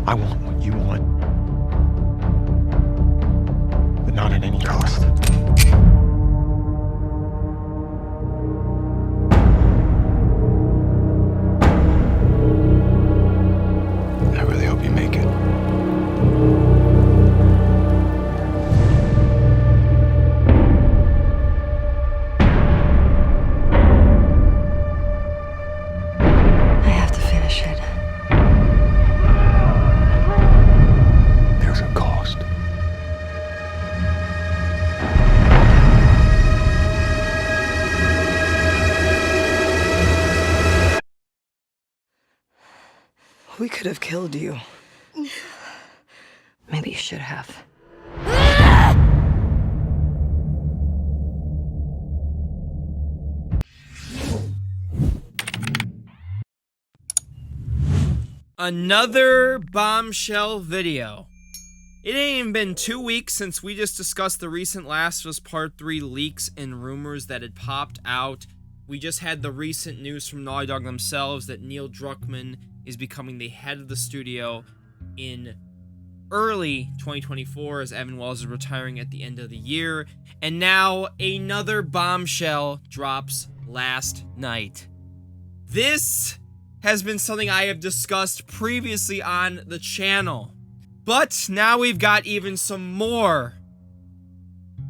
I want what you want, but not at any cost. I really hope you make it. I have to finish it. There's a cost. We could have killed you. Maybe you should have. Another bombshell video. It ain't even been 2 weeks since we just discussed the recent Last of Us Part 3 leaks and rumors that had popped out. We just had the recent news from Naughty Dog themselves that Neil Druckman is becoming the head of the studio in early 2024 as Evan Wells is retiring at the end of the year. And now another bombshell drops last night. This has been something I have discussed previously on the channel. But now we've got even some more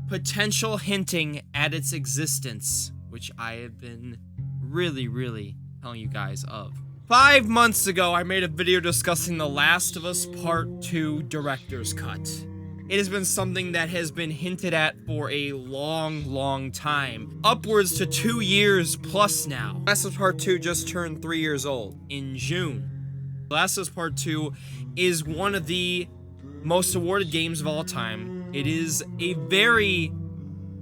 potential hinting at its existence, which I have been really telling you guys of. 5 months ago, I made a video discussing The Last of Us Part 2 Director's Cut. It has been something that has been hinted at for a long time. Upwards to 2 years plus now. Last of Us Part 2 just turned 3 years old in June. Last of Us Part 2 is one of the most awarded games of all time. It is a very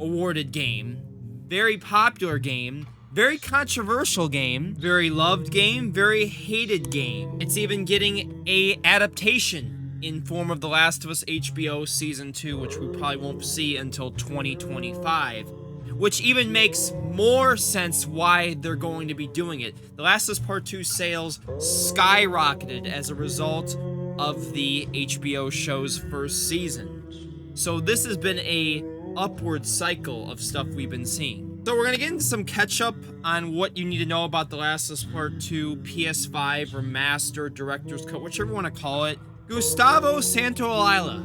awarded game, very popular game, very controversial game, very loved game, very hated game. It's even getting a adaptation in form of The Last of Us HBO Season 2, which we probably won't see until 2025. Which even makes more sense why they're going to be doing it. The Last of Us Part 2 sales skyrocketed as a result of the HBO show's first season. So this has been a upward cycle of stuff we've been seeing. So we're gonna get into some catch up on what you need to know about The Last of Us Part 2 PS5 Remastered Director's Cut, whichever you want to call it. Gustavo Santaolalla,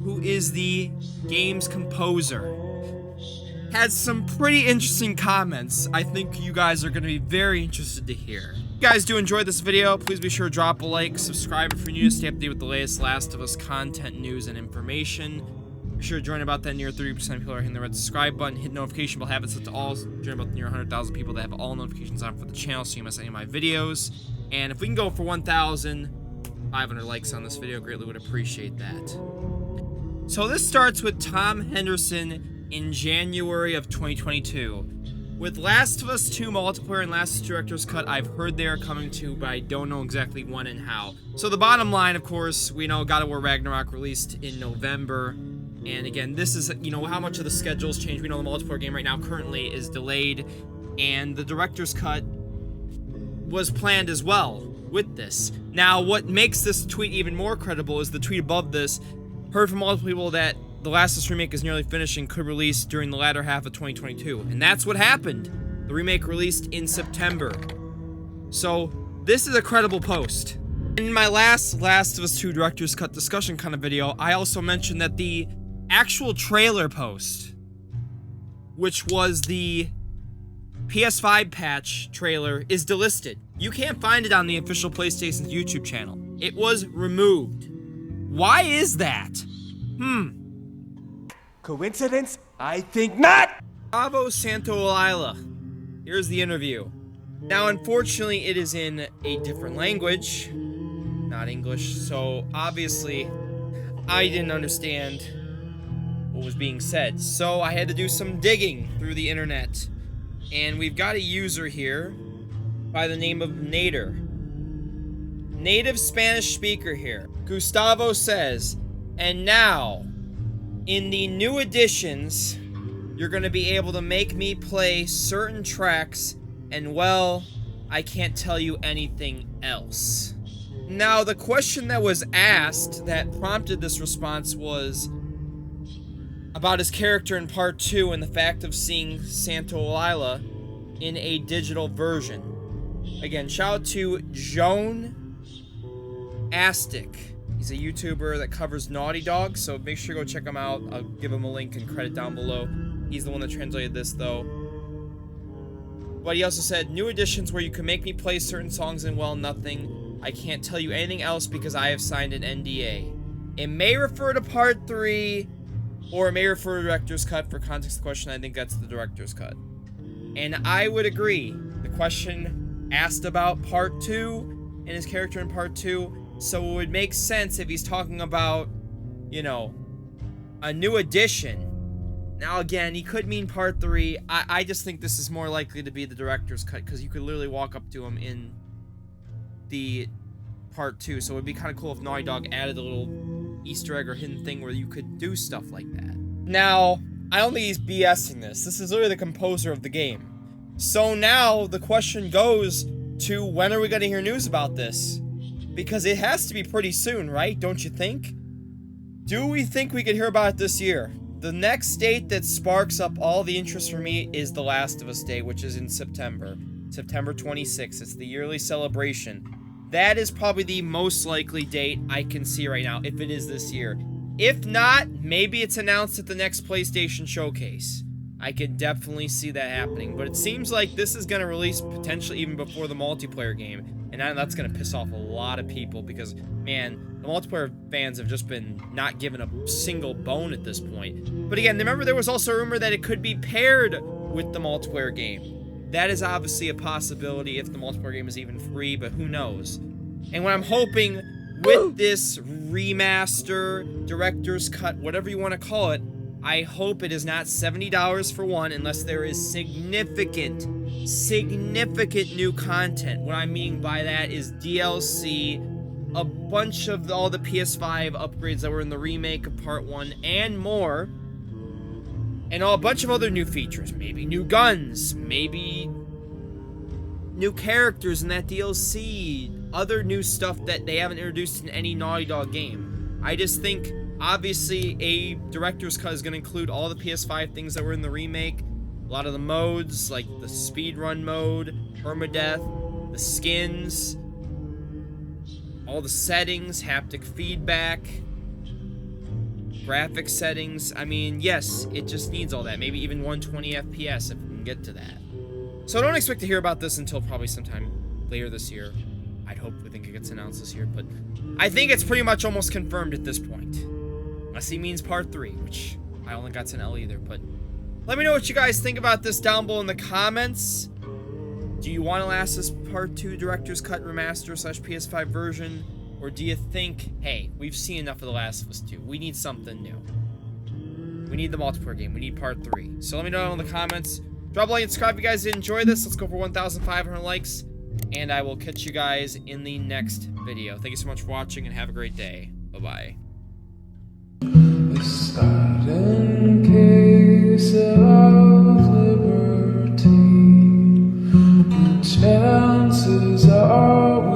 who is the game's composer, had some pretty interesting comments I think you guys are going to be very interested to hear. If you guys do enjoy this video, please be sure to drop a like, subscribe if you're new to stay updated with the latest Last of Us content, news, and information. Be sure to join about that near 30% of people are hitting the red subscribe button, hit notification bell, have it set to all. Join about the near 100,000 people that have all notifications on for the channel so you miss any of my videos. And if we can go for 1,500 likes on this video, greatly would appreciate that. So this starts with Tom Henderson in January of 2022. With Last of Us 2 multiplayer and Last of Us Director's Cut, I've heard they are coming to, but I don't know exactly when and how. So the bottom line, of course, we know God of War Ragnarok released in November. And again, this is, you know, how much of the schedule's changed. We know the multiplayer game right now currently is delayed. And the Director's Cut was planned as well with this. Now, what makes this tweet even more credible is the tweet above this. Heard from multiple people that The Last of Us remake is nearly finished and could release during the latter half of 2022. And that's what happened. The remake released in September. So, this is a credible post. In my last of Us 2 Director's Cut discussion kind of video, I also mentioned that the actual trailer post, which was the PS5 Patch trailer, is delisted. You can't find it on the official PlayStation's YouTube channel. It was removed. Why is that? Coincidence? I think not! Gustavo Santaolalla. Here's the interview. Now, unfortunately, it is in a different language, not English, so obviously I didn't understand what was being said. So I had to do some digging through the internet. And we've got a user here by the name of Nader. Native Spanish speaker here. Gustavo says, and now, in the new editions, you're going to be able to make me play certain tracks, and well, I can't tell you anything else. Now, the question that was asked that prompted this response was about his character in part 2 and the fact of seeing Santaolalla in a digital version. Again, shout out to Joan Astic. He's a YouTuber that covers Naughty Dog, so make sure to go check him out. I'll give him a link and credit down below. He's the one that translated this, though. But he also said, new additions where you can make me play certain songs and, well, nothing. I can't tell you anything else because I have signed an NDA. It may refer to part 3, or it may refer to director's cut. For context of the question, I think that's the director's cut. And I would agree. The question asked about part 2 and his character in part 2. So it would make sense if he's talking about, you know, a new addition. Now, again, he could mean part 3. I just think this is more likely to be the director's cut, because you could literally walk up to him in the part 2. So it would be kind of cool if Naughty Dog added a little Easter egg or hidden thing where you could do stuff like that. Now, I don't think he's BSing this. This is literally the composer of the game. So now the question goes to, when are we going to hear news about this? Because it has to be pretty soon, right? Don't you think? Do we think we could hear about it this year? The next date that sparks up all the interest for me is The Last of Us Day, which is in September. September 26th. It's the yearly celebration. That is probably the most likely date I can see right now, if it is this year. If not, maybe it's announced at the next PlayStation Showcase. I can definitely see that happening. But it seems like this is going to release potentially even before the multiplayer game. And that's going to piss off a lot of people because, man, the multiplayer fans have just been not given a single bone at this point. But again, remember there was also a rumor that it could be paired with the multiplayer game. That is obviously a possibility if the multiplayer game is even free, but who knows. And what I'm hoping with this remaster, director's cut, whatever you want to call it, I hope it is not $70 for one unless there is significant new content. What I mean by that is DLC, a bunch of all the PS5 upgrades that were in the remake of Part 1 and more, and a bunch of other new features. Maybe new guns, maybe new characters in that DLC, other new stuff that they haven't introduced in any Naughty Dog game. I just think, obviously, a director's cut is going to include all the PS5 things that were in the remake. A lot of the modes, like the speedrun mode, permadeath, the skins, all the settings, haptic feedback, graphic settings. I mean, yes, it just needs all that. Maybe even 120 FPS if we can get to that. So I don't expect to hear about this until probably sometime later this year. I'd hope we think it gets announced this year, but I think it's pretty much almost confirmed at this point. Unless he means part 3, which I only got to Ellie either, but let me know what you guys think about this down below in the comments. Do you want to last this part 2 director's cut remaster / PS5 version? Or do you think, hey, we've seen enough of The Last of Us 2. We need something new. We need the multiplayer game. We need part 3. So let me know in the comments. Drop a like and subscribe if you guys did enjoy this. Let's go for 1,500 likes. And I will catch you guys in the next video. Thank you so much for watching and have a great day. Bye-bye. In case of liberty, chances are